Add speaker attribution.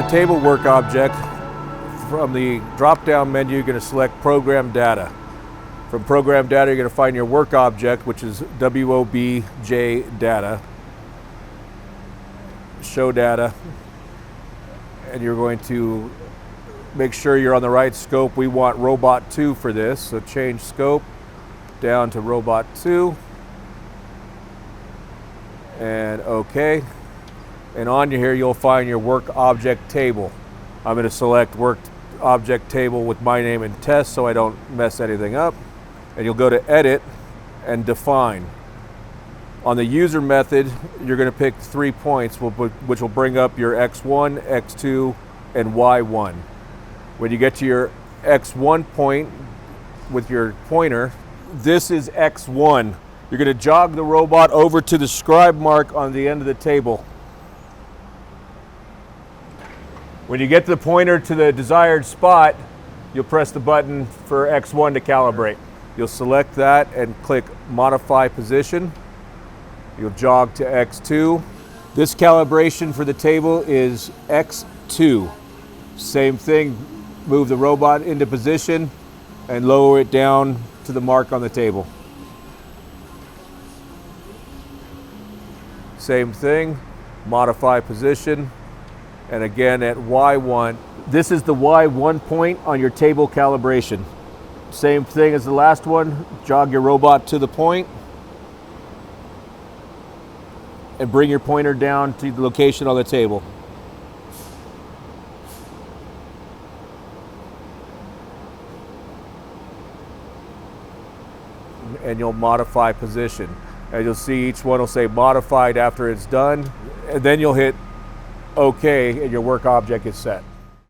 Speaker 1: table work object, from the drop-down menu, you're going to select Program Data. From Program Data, you're going to find your work object, which is WOBJ Data. Show Data. And you're going to make sure you're on the right scope. We want Robot 2 for this, so change scope down to Robot 2. And OK. And on here, you'll find your work object table. I'm going to select work object table with my name and test so I don't mess anything up. And you'll go to edit and define. On the user method, you're going to pick 3 points, which will bring up your X1, X2, and Y1. When you get to your X1 point with your pointer, this is X1. You're going to jog the robot over to the scribe mark on the end of the table. When you get the pointer to the desired spot, you'll press the button for X1 to calibrate. You'll select that and click Modify Position. You'll jog to X2. This calibration for the table is X2. Same thing, move the robot into position and lower it down to the mark on the table. Same thing, modify position. And again at Y1, this is the Y1 point on your table calibration. Same thing as the last one, jog your robot to the point and bring your pointer down to the location on the table. And you'll modify position. And you'll see each one will say modified after it's done, and then you'll hit OK and your work object is set.